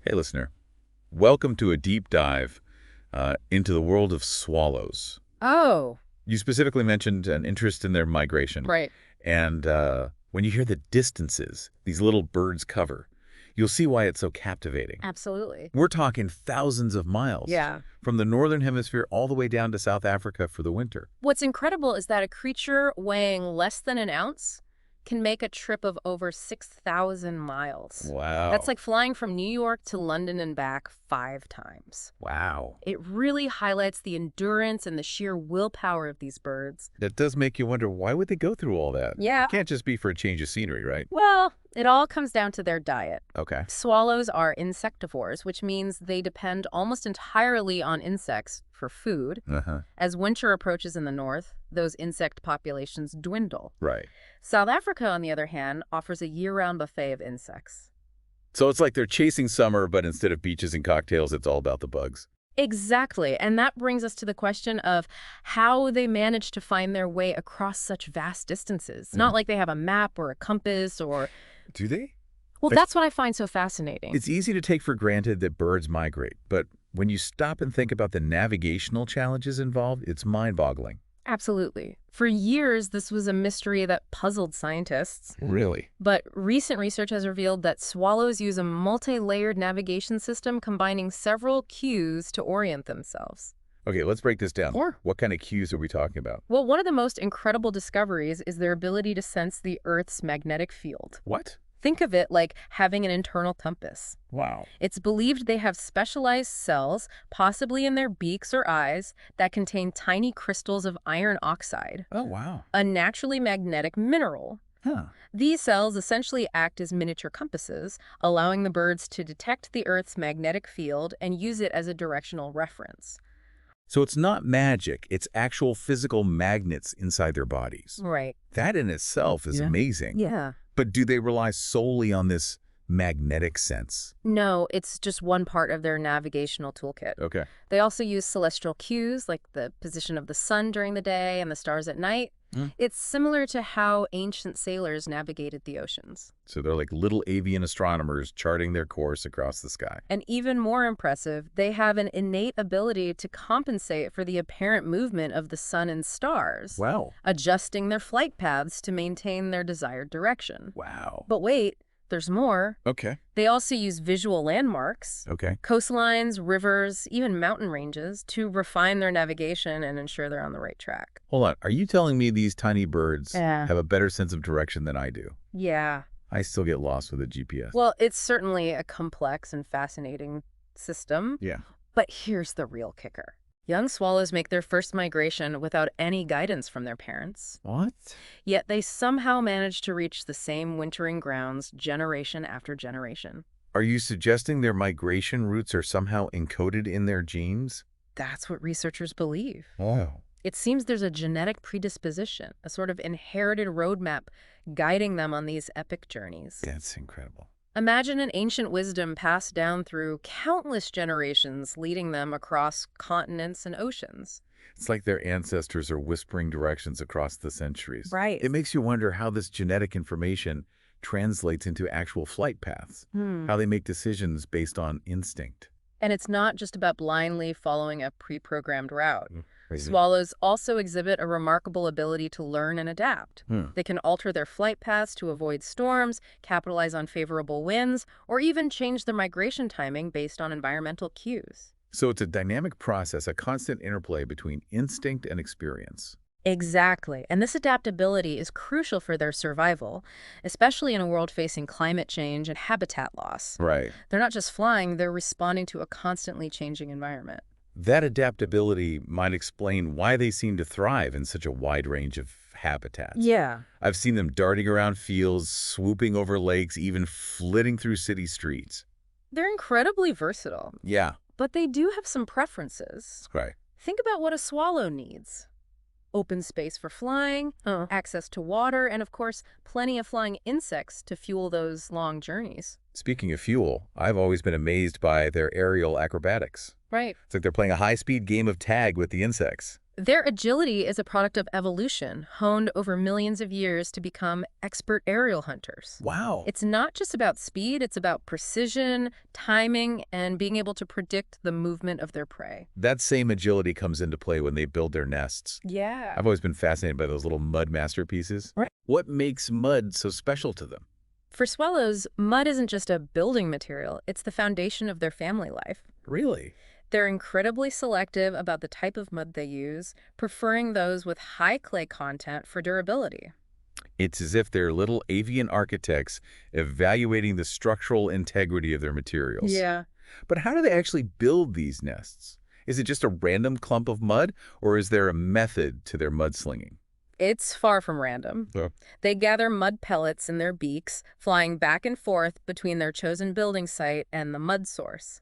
Hey, listener. Welcome to a deep dive into the world of swallows. Oh, You specifically mentioned an interest in their migration. right. And when you hear the distances these little birds cover, you'll see why it's so captivating. Absolutely. We're talking thousands of miles Yeah. from the northern hemisphere all the way down to South Africa for the winter. What's incredible is that a creature weighing less than an ounce can make a trip of over 6,000 miles. That's Wow. like flying from New York to London and back 5 times. Wow. It really highlights the endurance and the sheer willpower of these birds. That does make you wonder, why would they go through all that? Yeah. It can't just be for a change of scenery, right? Well, it all comes down to their diet. Okay. Swallows are insectivores, which means they depend almost entirely on insects for food. Uh-huh. As winter approaches in the north, those insect populations dwindle. Right. South Africa, on the other hand, offers a year-round buffet of insects. So it's like they're chasing summer, but instead of beaches and cocktails, it's all about the bugs. Exactly, and that brings us to the question of how they manage to find their way across such vast distances. It's not like they have a map or a compass or... Do they? Well, that's what I find so fascinating. It's easy to take for granted that birds migrate, but when you stop and think about the navigational challenges involved, it's mind-boggling. Absolutely. For years, this was a mystery that puzzled scientists. Really? But recent research has revealed that swallows use a multi-layered navigation system combining several cues to orient themselves. Okay, let's break this down. Sure. What kind of cues are we talking about? Well, one of the most incredible discoveries is their ability to sense the Earth's magnetic field. What? Think of it like having an internal compass. Wow. It's believed they have specialized cells, possibly in their beaks or eyes, that contain tiny crystals of iron oxide, Oh, wow. a naturally magnetic mineral. Huh. These cells essentially act as miniature compasses, allowing the birds to detect the Earth's magnetic field and use it as a directional reference. So it's not magic, it's actual physical magnets inside their bodies. Right. That in itself is amazing. Yeah. But do they rely solely on this magnetic sense? No, it's just one part of their navigational toolkit. Okay. They also use celestial cues, like the position of the sun during the day and the stars at night. It's similar to how ancient sailors navigated the oceans. So they're like little avian astronomers charting their course across the sky. And even more impressive, they have an innate ability to compensate for the apparent movement of the sun and stars, Wow. adjusting their flight paths to maintain their desired direction. Wow. But wait, there's more. Okay. They also use visual landmarks, Okay. coastlines, rivers, even mountain ranges, to refine their navigation and ensure they're on the right track. Hold on. Are you telling me these tiny birds Yeah. have a better sense of direction than I do? Yeah. I still get lost with a GPS. Well, it's certainly a complex and fascinating system. Yeah. But here's the real kicker. Young swallows make their first migration without any guidance from their parents. What? Yet they somehow manage to reach the same wintering grounds generation after generation. Are you suggesting their migration routes are somehow encoded in their genes? That's what researchers believe. Oh. It seems there's a genetic predisposition, a sort of inherited roadmap guiding them on these epic journeys. That's incredible. Imagine an ancient wisdom passed down through countless generations, leading them across continents and oceans. It's like their ancestors are whispering directions across the centuries. Right. It makes you wonder how this genetic information translates into actual flight paths, how they make decisions based on instinct. And it's not just about blindly following a pre-programmed route. Crazy. Swallows also exhibit a remarkable ability to learn and adapt. They can alter their flight paths to avoid storms, capitalize on favorable winds, or even change their migration timing based on environmental cues. So it's a dynamic process, a constant interplay between instinct and experience. Exactly. And this adaptability is crucial for their survival, especially in a world facing climate change and habitat loss. Right. They're not just flying, they're responding to a constantly changing environment. That adaptability might explain why they seem to thrive in such a wide range of habitats. Yeah. I've seen them darting around fields, swooping over lakes, even flitting through city streets. They're incredibly versatile, Yeah, but they do have some preferences. right. Think about what a swallow needs. Open space for flying, access to water, and of course, plenty of flying insects to fuel those long journeys. Speaking of fuel, I've always been amazed by their aerial acrobatics. Right. It's like they're playing a high-speed game of tag with the insects. Their agility is a product of evolution, honed over millions of years to become expert aerial hunters. Wow. It's not just about speed, it's about precision, timing, and being able to predict the movement of their prey. That same agility comes into play when they build their nests. Yeah. I've always been fascinated by those little mud masterpieces. Right. What makes mud so special to them? For swallows, mud isn't just a building material, it's the foundation of their family life. Really? They're incredibly selective about the type of mud they use, preferring those with high clay content for durability. It's as if they're little avian architects evaluating the structural integrity of their materials. Yeah. But how do they actually build these nests? Is it just a random clump of mud, or is there a method to their mudslinging? It's far from random. Yeah. They gather mud pellets in their beaks, flying back and forth between their chosen building site and the mud source.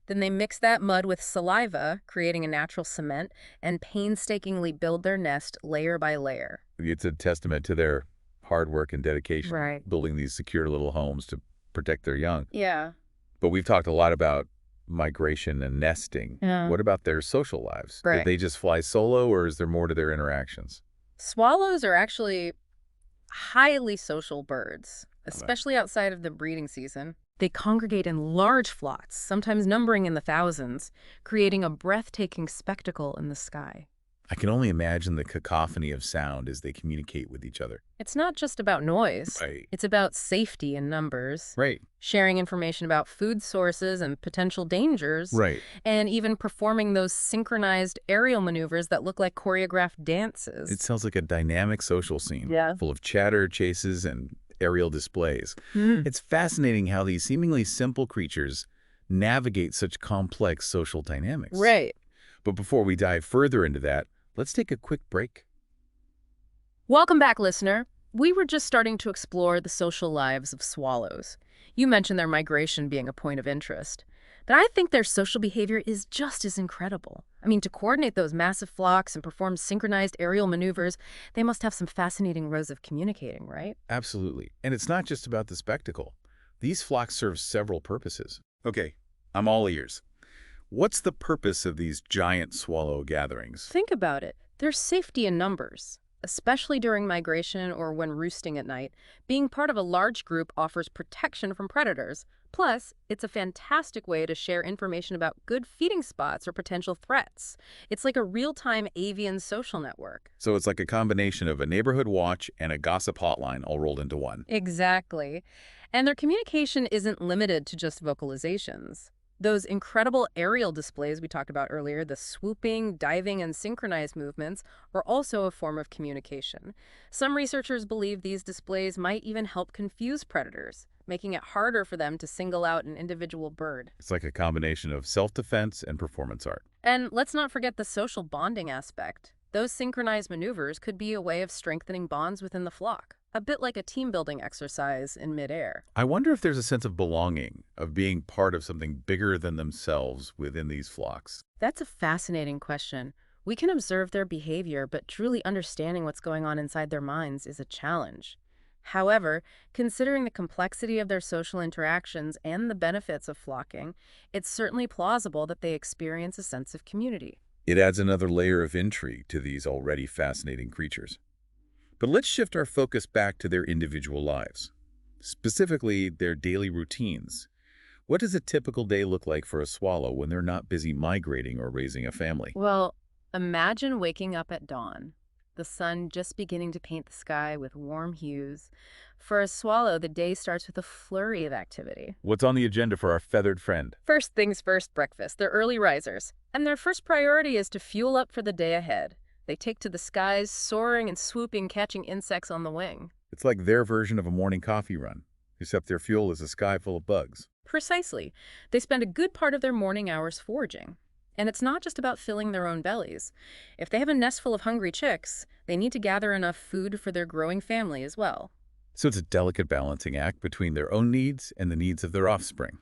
Then they mix that mud with saliva, creating a natural cement, and painstakingly build their nest layer by layer. It's a testament to their hard work and dedication, Right. building these secure little homes to protect their young. Yeah. But we've talked a lot about migration and nesting. Yeah. What about their social lives? Right. Do they just fly solo, or is there more to their interactions? Swallows are actually highly social birds, especially outside of the breeding season. They congregate in large flocks, sometimes numbering in the thousands, creating a breathtaking spectacle in the sky. I can only imagine the cacophony of sound as they communicate with each other. It's not just about noise. Right. It's about safety in numbers, Right. sharing information about food sources and potential dangers, Right. and even performing those synchronized aerial maneuvers that look like choreographed dances. It sounds like a dynamic social scene, Yeah. full of chatter, chases, and aerial displays. Hmm. It's fascinating how these seemingly simple creatures navigate such complex social dynamics. Right. But before we dive further into that, let's take a quick break. Welcome back, listener. We were just starting to explore the social lives of swallows. You mentioned their migration being a point of interest. But I think their social behavior is just as incredible. I mean, to coordinate those massive flocks and perform synchronized aerial maneuvers, they must have some fascinating ways of communicating, right? Absolutely. And it's not just about the spectacle. These flocks serve several purposes. Okay, I'm all ears. What's the purpose of these giant swallow gatherings? Think about it. There's safety in numbers, especially during migration or when roosting at night. Being part of a large group offers protection from predators. Plus, it's a fantastic way to share information about good feeding spots or potential threats. It's like a real-time avian social network. So it's like a combination of a neighborhood watch and a gossip hotline all rolled into one. Exactly. And their communication isn't limited to just vocalizations. Those incredible aerial displays we talked about earlier, the swooping, diving, and synchronized movements, are also a form of communication. Some researchers believe these displays might even help confuse predators, making it harder for them to single out an individual bird. It's like a combination of self-defense and performance art. And let's not forget the social bonding aspect. Those synchronized maneuvers could be a way of strengthening bonds within the flock, a bit like a team-building exercise in midair. I wonder if there's a sense of belonging, of being part of something bigger than themselves within these flocks. That's a fascinating question. We can observe their behavior, but truly understanding what's going on inside their minds is a challenge. However, considering the complexity of their social interactions and the benefits of flocking, it's certainly plausible that they experience a sense of community. It adds another layer of intrigue to these already fascinating creatures. But let's shift our focus back to their individual lives, specifically their daily routines. What does a typical day look like for a swallow when they're not busy migrating or raising a family? Well, imagine waking up at dawn, the sun just beginning to paint the sky with warm hues. For a swallow, the day starts with a flurry of activity. What's on the agenda for our feathered friend? First things first, breakfast. They're early risers, and their first priority is to fuel up for the day ahead. They take to the skies, soaring and swooping, catching insects on the wing. It's like their version of a morning coffee run, except their fuel is a sky full of bugs. Precisely. They spend a good part of their morning hours foraging. And it's not just about filling their own bellies. If they have a nest full of hungry chicks, they need to gather enough food for their growing family as well. So it's a delicate balancing act between their own needs and the needs of their offspring.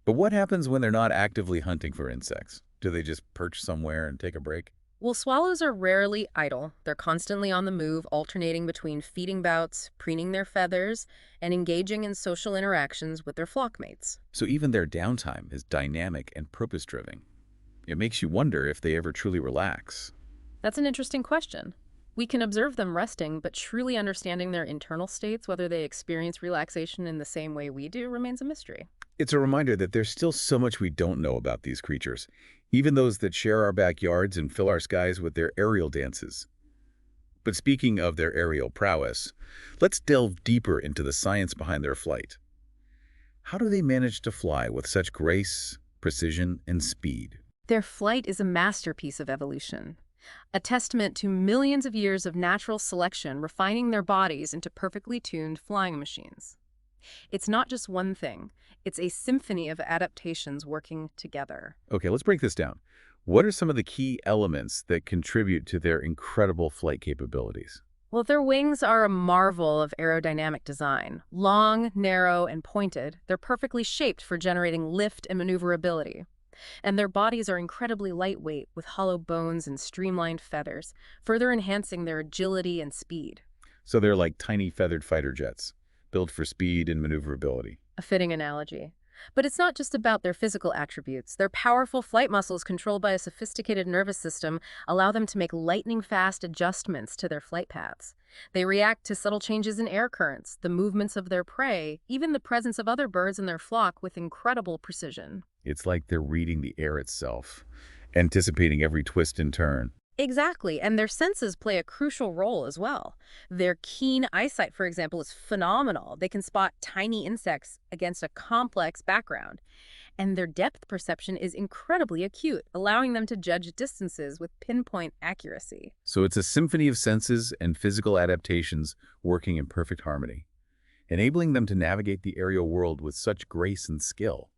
But what happens when they're not actively hunting for insects? Do they just perch somewhere and take a break? Well, swallows are rarely idle. They're constantly on the move, alternating between feeding bouts, preening their feathers, and engaging in social interactions with their flockmates. So even their downtime is dynamic and purpose-driven. It makes you wonder if they ever truly relax. That's an interesting question. We can observe them resting, but truly understanding their internal states, whether they experience relaxation in the same way we do, remains a mystery. It's a reminder that there's still so much we don't know about these creatures, even those that share our backyards and fill our skies with their aerial dances. But speaking of their aerial prowess, let's delve deeper into the science behind their flight. How do they manage to fly with such grace, precision, and speed? Their flight is a masterpiece of evolution, a testament to millions of years of natural selection refining their bodies into perfectly tuned flying machines. It's not just one thing, it's a symphony of adaptations working together. Okay, let's break this down. What are some of the key elements that contribute to their incredible flight capabilities? Well, their wings are a marvel of aerodynamic design. Long, narrow, and pointed, they're perfectly shaped for generating lift and maneuverability. And their bodies are incredibly lightweight with hollow bones and streamlined feathers, further enhancing their agility and speed. So they're like tiny feathered fighter jets, built for speed and maneuverability. A fitting analogy. But it's not just about their physical attributes. Their powerful flight muscles, controlled by a sophisticated nervous system, allow them to make lightning-fast adjustments to their flight paths. They react to subtle changes in air currents, the movements of their prey, even the presence of other birds in their flock with incredible precision. It's like they're reading the air itself, anticipating every twist and turn. Exactly, and their senses play a crucial role as well. Their keen eyesight, for example, is phenomenal. They can spot tiny insects against a complex background. And their depth perception is incredibly acute, allowing them to judge distances with pinpoint accuracy. So it's a symphony of senses and physical adaptations working in perfect harmony, enabling them to navigate the aerial world with such grace and skill.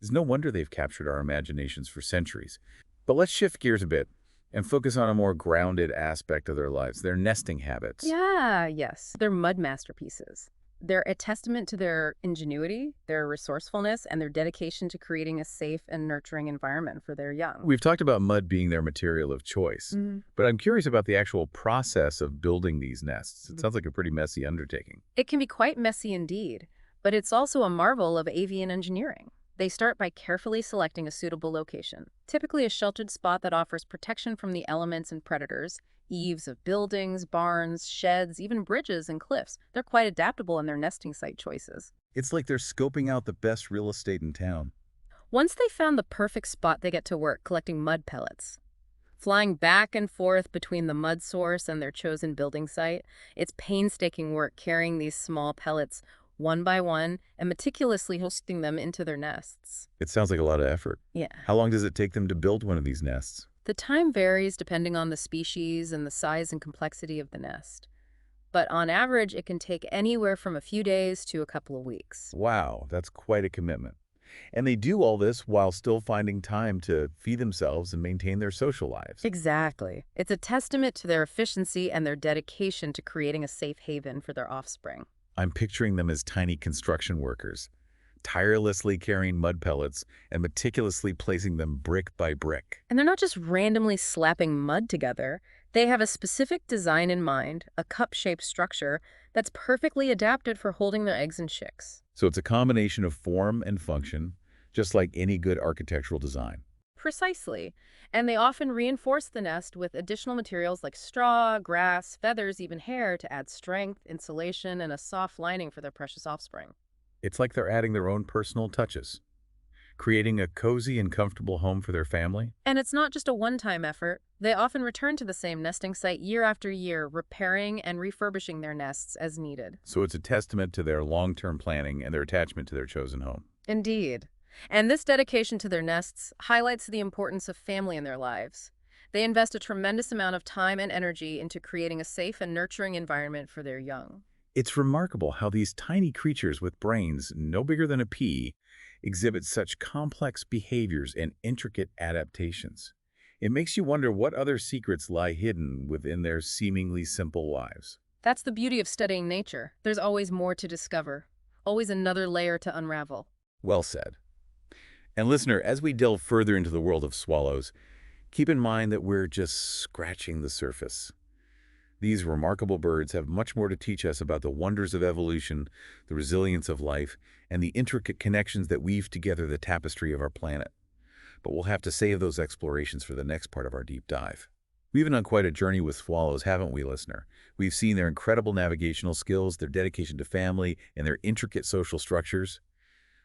It's no wonder they've captured our imaginations for centuries. But let's shift gears a bit and focus on a more grounded aspect of their lives, their nesting habits. Yes. They're mud masterpieces. They're a testament to their ingenuity, their resourcefulness, and their dedication to creating a safe and nurturing environment for their young. We've talked about mud being their material of choice, but I'm curious about the actual process of building these nests. It sounds like a pretty messy undertaking. It can be quite messy indeed, but it's also a marvel of avian engineering. They start by carefully selecting a suitable location, typically a sheltered spot that offers protection from the elements and predators. Eaves of buildings, barns, sheds, even bridges and cliffs. They're quite adaptable in their nesting site choices. It's like they're scoping out the best real estate in town. Once they found the perfect spot, they get to work collecting mud pellets. Flying back and forth between the mud source and their chosen building site, it's painstaking work carrying these small pellets one by one and meticulously hosting them into their nests. It sounds like a lot of effort. Yeah. How long does it take them to build one of these nests? The time varies depending on the species and the size and complexity of the nest. But on average, it can take anywhere from a few days to a couple of weeks. Wow, that's quite a commitment. And they do all this while still finding time to feed themselves and maintain their social lives. Exactly. It's a testament to their efficiency and their dedication to creating a safe haven for their offspring. I'm picturing them as tiny construction workers, tirelessly carrying mud pellets and meticulously placing them brick by brick. And they're not just randomly slapping mud together. They have a specific design in mind, a cup-shaped structure that's perfectly adapted for holding their eggs and chicks. So it's a combination of form and function, just like any good architectural design. Precisely. And they often reinforce the nest with additional materials like straw, grass, feathers, even hair to add strength, insulation, and a soft lining for their precious offspring. It's like they're adding their own personal touches, creating a cozy and comfortable home for their family. And it's not just a one-time effort. They often return to the same nesting site year after year, repairing and refurbishing their nests as needed. So it's a testament to their long-term planning and their attachment to their chosen home. Indeed. And this dedication to their nests highlights the importance of family in their lives. They invest a tremendous amount of time and energy into creating a safe and nurturing environment for their young. It's remarkable how these tiny creatures with brains no bigger than a pea exhibit such complex behaviors and intricate adaptations. It makes you wonder what other secrets lie hidden within their seemingly simple lives. That's the beauty of studying nature. There's always more to discover, always another layer to unravel. Well said. And listener, as we delve further into the world of swallows, keep in mind that we're just scratching the surface. These remarkable birds have much more to teach us about the wonders of evolution, the resilience of life, and the intricate connections that weave together the tapestry of our planet. But we'll have to save those explorations for the next part of our deep dive. We've been on quite a journey with swallows, haven't we, listener? We've seen their incredible navigational skills, their dedication to family, and their intricate social structures.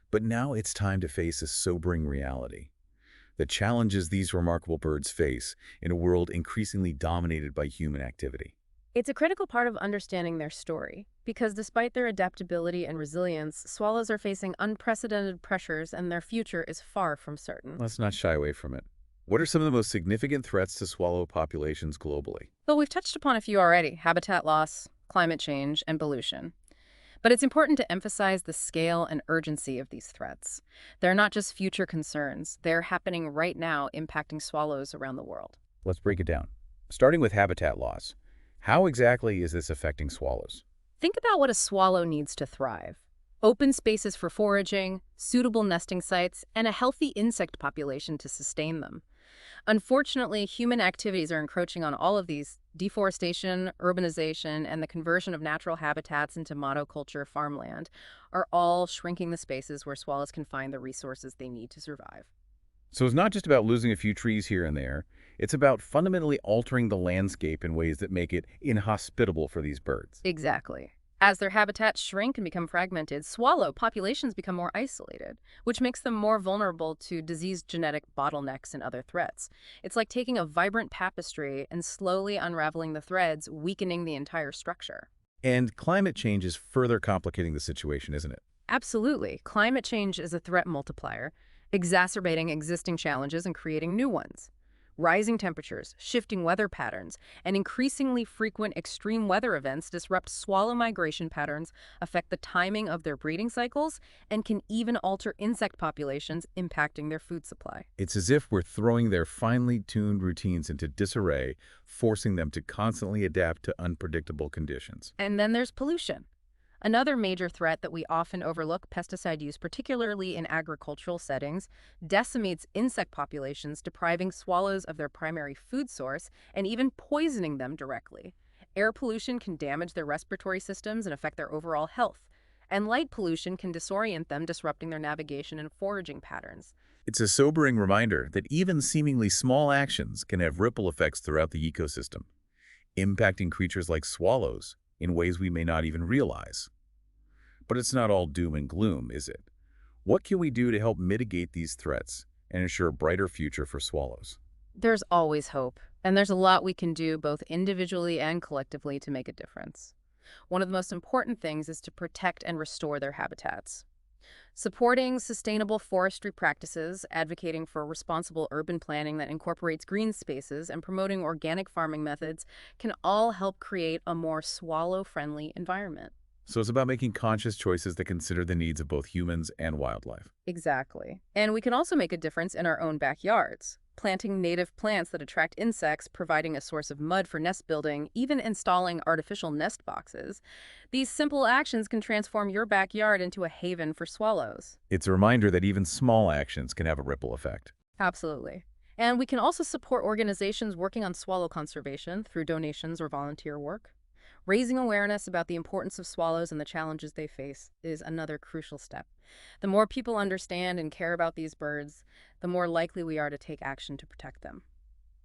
But now it's time to face a sobering reality. The challenges these remarkable birds face in a world increasingly dominated by human activity. It's a critical part of understanding their story, because despite their adaptability and resilience, swallows are facing unprecedented pressures and their future is far from certain. Let's not shy away from it. What are some of the most significant threats to swallow populations globally? Well, we've touched upon a few already: habitat loss, climate change, and pollution. But it's important to emphasize the scale and urgency of these threats. They're not just future concerns, they're happening right now, impacting swallows around the world. Let's break it down. Starting with habitat loss. How exactly is this affecting swallows? Think about what a swallow needs to thrive: open spaces for foraging, suitable nesting sites, and a healthy insect population to sustain them. Unfortunately, human activities are encroaching on all of these. Deforestation, urbanization, and the conversion of natural habitats into monoculture farmland are all shrinking the spaces where swallows can find the resources they need to survive. So it's not just about losing a few trees here and there. It's about fundamentally altering the landscape in ways that make it inhospitable for these birds. Exactly. As their habitats shrink and become fragmented, swallow populations become more isolated, which makes them more vulnerable to disease, genetic bottlenecks, and other threats. It's like taking a vibrant tapestry and slowly unraveling the threads, weakening the entire structure. And climate change is further complicating the situation, isn't it? Absolutely. Climate change is a threat multiplier, exacerbating existing challenges and creating new ones. Rising temperatures, shifting weather patterns, and increasingly frequent extreme weather events disrupt swallow migration patterns, affect the timing of their breeding cycles, and can even alter insect populations, impacting their food supply. It's as if we're throwing their finely tuned routines into disarray, forcing them to constantly adapt to unpredictable conditions. And then there's pollution. Another major threat that we often overlook: pesticide use, particularly in agricultural settings, decimates insect populations, depriving swallows of their primary food source and even poisoning them directly. Air pollution can damage their respiratory systems and affect their overall health. And light pollution can disorient them, disrupting their navigation and foraging patterns. It's a sobering reminder that even seemingly small actions can have ripple effects throughout the ecosystem, impacting creatures like swallows in ways we may not even realize. But it's not all doom and gloom, is it? What can we do to help mitigate these threats and ensure a brighter future for swallows? There's always hope, and there's a lot we can do both individually and collectively to make a difference. One of the most important things is to protect and restore their habitats. Supporting sustainable forestry practices, advocating for responsible urban planning that incorporates green spaces, and promoting organic farming methods can all help create a more swallow-friendly environment. So it's about making conscious choices that consider the needs of both humans and wildlife. Exactly. And we can also make a difference in our own backyards. Planting native plants that attract insects, providing a source of mud for nest building, even installing artificial nest boxes. These simple actions can transform your backyard into a haven for swallows. It's a reminder that even small actions can have a ripple effect. Absolutely. And we can also support organizations working on swallow conservation through donations or volunteer work. Raising awareness about the importance of swallows and the challenges they face is another crucial step. The more people understand and care about these birds, the more likely we are to take action to protect them.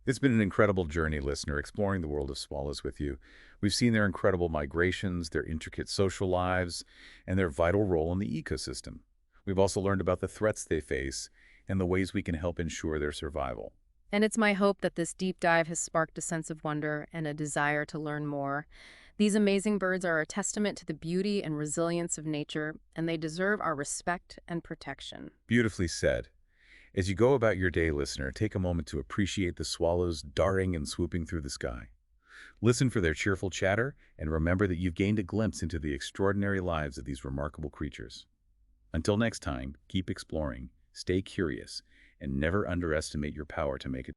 It's been an incredible journey, listener, exploring the world of swallows with you. We've seen their incredible migrations, their intricate social lives, and their vital role in the ecosystem. We've also learned about the threats they face and the ways we can help ensure their survival. And it's my hope that this deep dive has sparked a sense of wonder and a desire to learn more. These amazing birds are a testament to the beauty and resilience of nature, and they deserve our respect and protection. Beautifully said. As you go about your day, listener, take a moment to appreciate the swallows darting and swooping through the sky. Listen for their cheerful chatter, and remember that you've gained a glimpse into the extraordinary lives of these remarkable creatures. Until next time, keep exploring, stay curious, and never underestimate your power to make a